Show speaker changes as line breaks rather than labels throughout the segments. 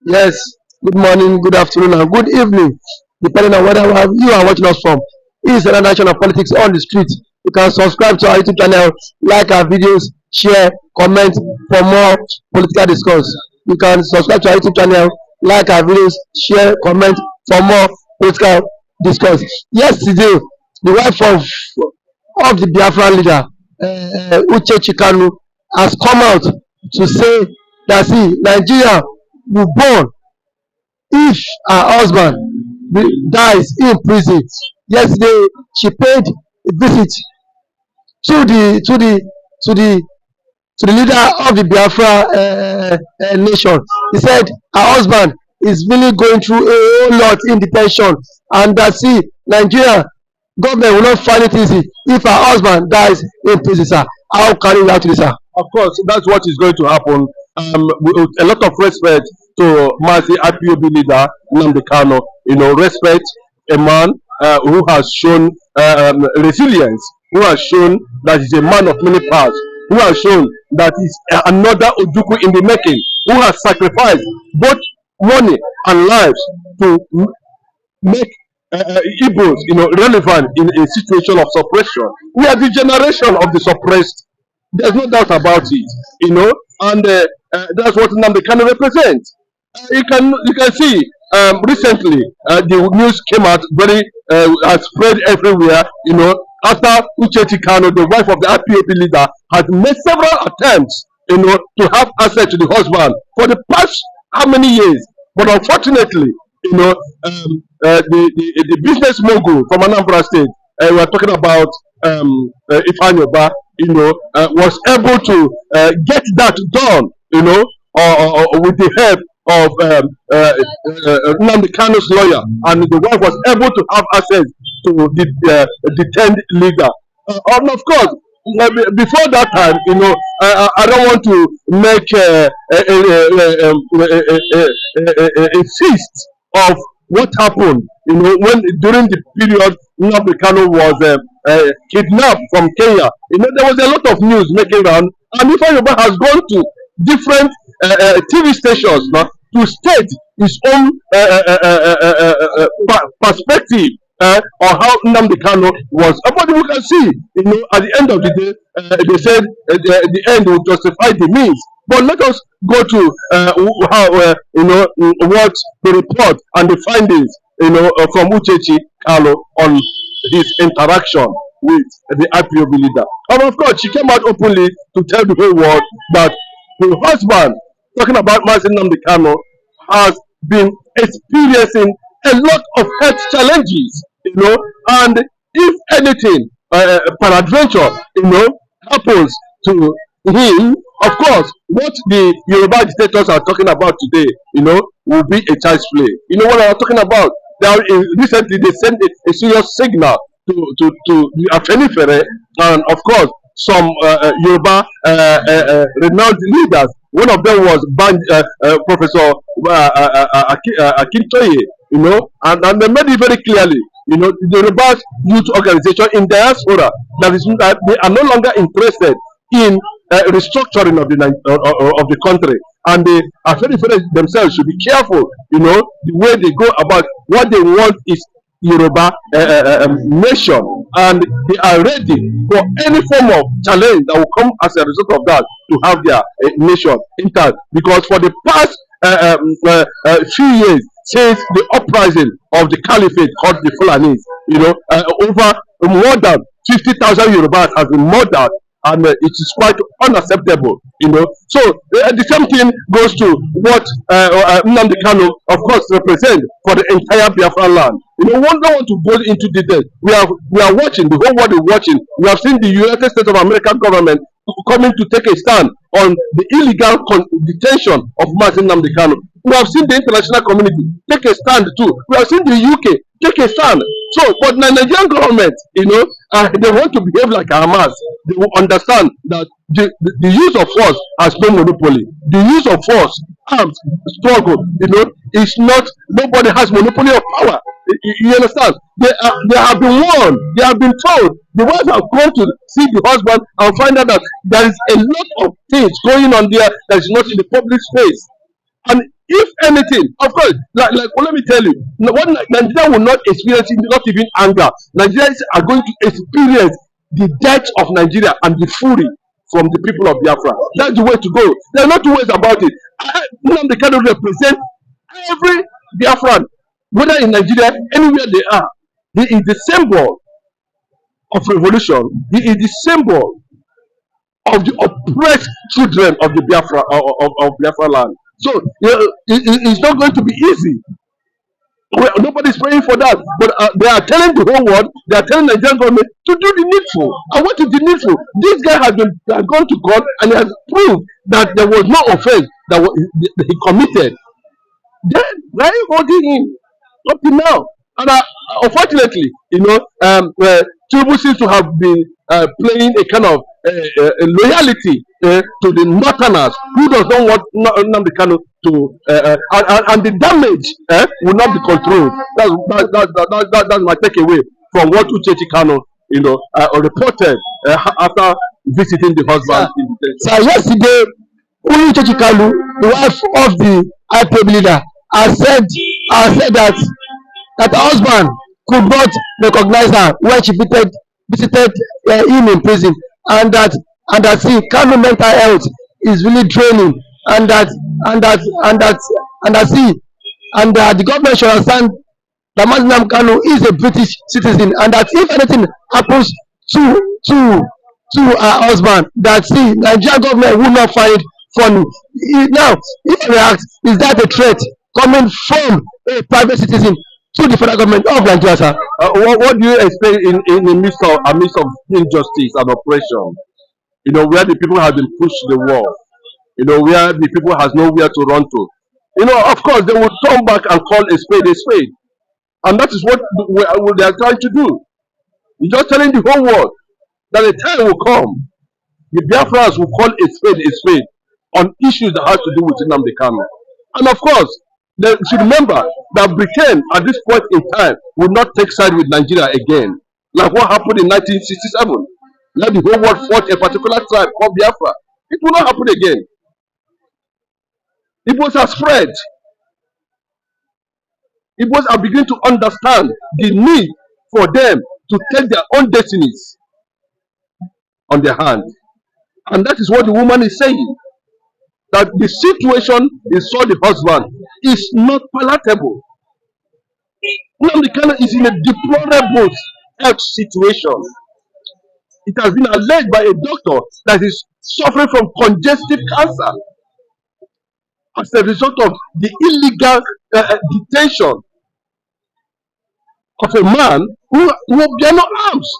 Yes, good morning, good afternoon, and good evening, depending on whether you are watching us from. This is another nation of politics on the street. You can subscribe to our YouTube channel, like our videos, share, comment for more political discourse. You can subscribe to our YouTube channel, like our videos, share, comment for more political discourse. Yesterday, the wife of the Biafran leader, Uche Kanu, has come out to say that see Nigeria will born if her husband dies in prison. Yesterday, she paid a visit to the leader of the Biafra nation. He said her husband is really going through a whole lot in detention, and that see Nigeria government will not find it easy if her husband dies in prison, sir. How can you react to this, sir?
Of course, that's what is going to happen. With a lot of respect to Mazi IPOB leader Nnamdi Kanu, respect a man who has shown resilience, who has shown that he's a man of many parts, who has shown that he's another Ojuku in the making, who has sacrificed both money and lives to make Igbos, relevant in a situation of suppression. We are the generation of the suppressed. There's no doubt about it, and that's what Nnamdi Kanu represents. You can see recently the news came out very has spread everywhere. After Uche Kanu, the wife of the IPOP leader, had made several attempts, to have access to the husband for the past how many years, but unfortunately, the business mogul from Anambra State, we are talking about Ifanyoba, was able to get that done, with the help of Nnamdi Kanu's lawyer, and the wife was able to have access to the detained leader. And of course, before that time, I don't want to make a feast of what happened, when during the period Nnamdi Kanu was kidnapped from Kenya. There was a lot of news making round, and Ifeanyi has gone to different TV stations now to state his own perspective on how Nnamdi Kanu was. But we can see, at the end of the day, they said the end will justify the means. But let us go to how what the report and the findings, from Uche Kanu on his interaction with the IPOB leader. And of course, she came out openly to tell the whole world that her husband, talking about Mazi Nnamdi Kanu, has been experiencing a lot of health challenges, and if anything, peradventure, happens to him, of course, what the Yoruba dictators are talking about today, will be a child's play. You know what I'm talking about? Recently, they sent a serious signal to the Afenifere, and of course, some Yoruba renowned leaders. One of them was Professor Akintoye, and they made it very clearly, the Yoruba youth organization in diaspora, that they are no longer interested in restructuring of the country, and they are very themselves should be careful, the way they go about. What they want is Yoruba nation, and they are ready for any form of challenge that will come as a result of that to have their nation intact. Because for the past few years, since the uprising of the caliphate called the Fulanis, over more than 50,000 Yorubas has been murdered, and it is quite unacceptable, So the same thing goes to what Nnamdi Kanu, of course, represent for the entire Biafra land. One don't want to go into details. We are watching, the whole world is watching. We have seen the United States of America government coming to take a stand on the illegal detention of Mazi Nnamdi Kanu. We have seen the international community take a stand too. We have seen the UK take a stand. So, but the Nigerian government, they want to behave like Hamas. They will understand that the use of force has no monopoly. The use of force, arms, struggle, is not, nobody has monopoly of power. You understand? They have been warned. They have been told. The wives have gone to see the husband and find out that there is a lot of things going on there that is not in the public space. And If anything, of course, well, let me tell you, what Nigeria will not experience, not even anger. Nigerians are going to experience the death of Nigeria and the fury from the people of Biafra. That's the way to go. There are no two ways about it. Nnamdi Kanu represent every Biafran, whether in Nigeria, anywhere they are. He is the symbol of revolution. He is the symbol of the oppressed children of the Biafra of Biafra land. So it's not going to be easy. Well, nobody's praying for that, but they are telling the whole world, they are telling the Nigerian government to do the needful. And what is the needful? This guy has gone to court and he has proved that there was no offense that he committed. Then why are you holding him up to now? And unfortunately, Tinubu seems to have been playing a kind of loyalty to the Northerners who does not want Nnamdi Kanu to, and the damage will not be controlled. That's my takeaway from what Uchechi Kanu, reported after visiting the husband.
So yesterday, Uchechi Kanu, the wife of the IPOB leader, has said that her husband could not recognize her when she visited him in prison, and that see, Kanu mental health is really draining, and that the government should understand that Nnamdi Kanu is a British citizen, and that if anything happens to her husband, that see, Nigerian government will not find it funny. Now, if react, is that a threat coming from a private citizen to the federal government of Nigeria, sir?
What do you expect in the midst of injustice and oppression? Where the people have been pushed to the wall, where the people has nowhere to run to. Of course, they will turn back and call a spade. And that is what they are trying to do. You're just telling the whole world that a time will come, the Biafrans will call a spade on issues that have to do with Nnamdi Kanu. And of course, they should remember that Britain at this point in time will not take side with Nigeria again, like what happened in 1967. Let the whole world fought a particular tribe called Biafra. It will not happen again. Igbos are spread. Igbos are beginning to understand the need for them to take their own destinies on their hand. And that is what the woman is saying. That the situation in saw the husband is not palatable. Nnamdi Kanu is in a deplorable health situation. It has been alleged by a doctor that is suffering from congestive cancer as a result of the illegal detention of a man who bear no arms.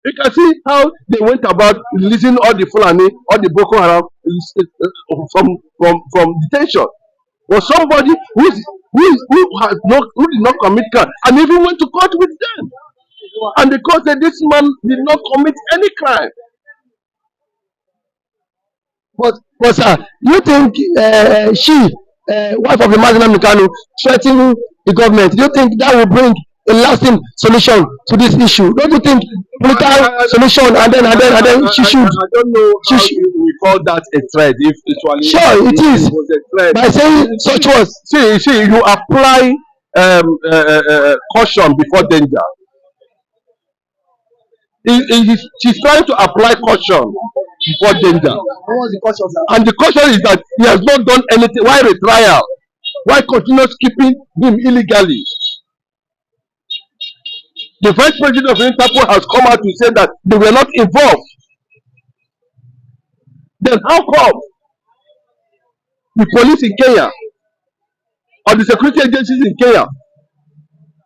You can see how they went about releasing all the Fulani, all the Boko Haram from detention. Was somebody who did not commit crime and even went to court with them. And the court said this man did not commit any crime.
But sir, you think wife of the man Nnamdi Kanu, threatening the government, do you think that will bring a lasting solution to this issue? Don't you think political solution and then she should?
I don't know how we call that a threat. If actually
sure it is
was a threat.
By saying such words.
See, you apply caution before danger. She's trying to apply caution before danger.
What was the caution, sir?
And the caution is that he has not done anything. Why retrial? Why continue keeping him illegally? The vice president of Interpol has come out to say that they were not involved. Then how come the police in Kenya or the security agencies in Kenya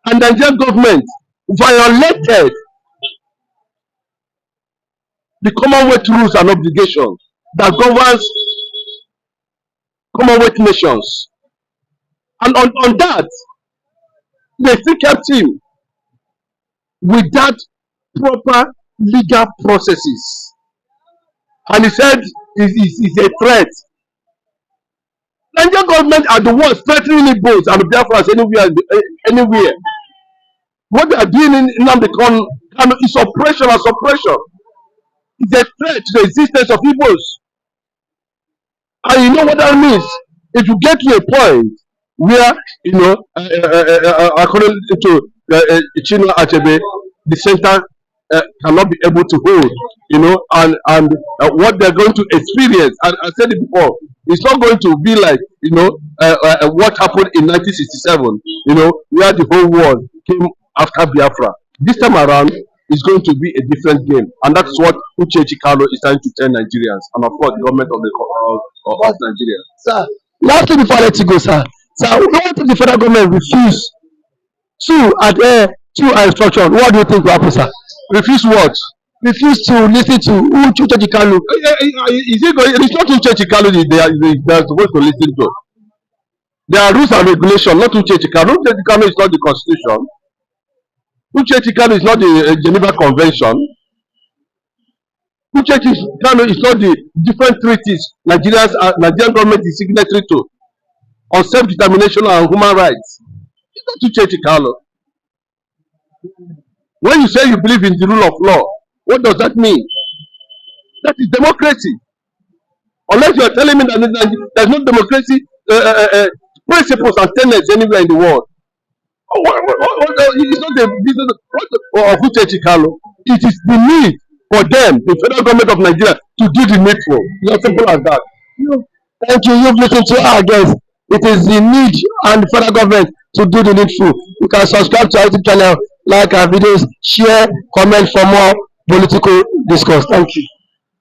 and the Nigerian government violated the Commonwealth rules and obligations that governs Commonwealth nations? And on that, they still kept him without proper legal processes. And he said it's a threat. Nigerian government are the ones threatening Igbos and Biafrans anywhere. What they are doing in Nnamdi Kanu is oppression and suppression. It's a threat to the existence of Igbos. And you know what that means? If you get to a point where, according to Chino Achebe, the center cannot be able to hold, what they're going to experience, and I said it before, it's not going to be like, what happened in 1967, where the whole world came after BiAFRA. This time around, it's going to be a different game, and that's what Uche Chikalo is trying to tell Nigerians, and of course, the government of Nigeria.
Sir, lastly before I let you go, sir. Sir, what if the federal government refuse to adhere to our instruction? What do you think will happen, sir?
Refuse what?
Refuse to listen to Uche Kanu.
Is it going? It's not Uche Chikalo they are supposed to listen to. There are rules and regulations, not Uche Chikalo. Uche Chikalo is not the constitution. Uche Chikalo is not the Geneva Convention. Uche Chikalo is not the different treaties Nigerian government is signatory to on self-determination and human rights. It's not Uche Chikalo. When you say you believe in the rule of law, what does that mean? That is democracy. Unless you are telling me that there's no democracy principles and tenets anywhere in the world. It's not the business of Uche Chikalo. It is the need for them, the federal government of Nigeria, to do the needful. It's as simple as that.
Thank you. You've listened to our guests. It is the need and the federal government to do the needful. You can subscribe to our YouTube channel, like our videos, share, comment for more political discourse. Thank you.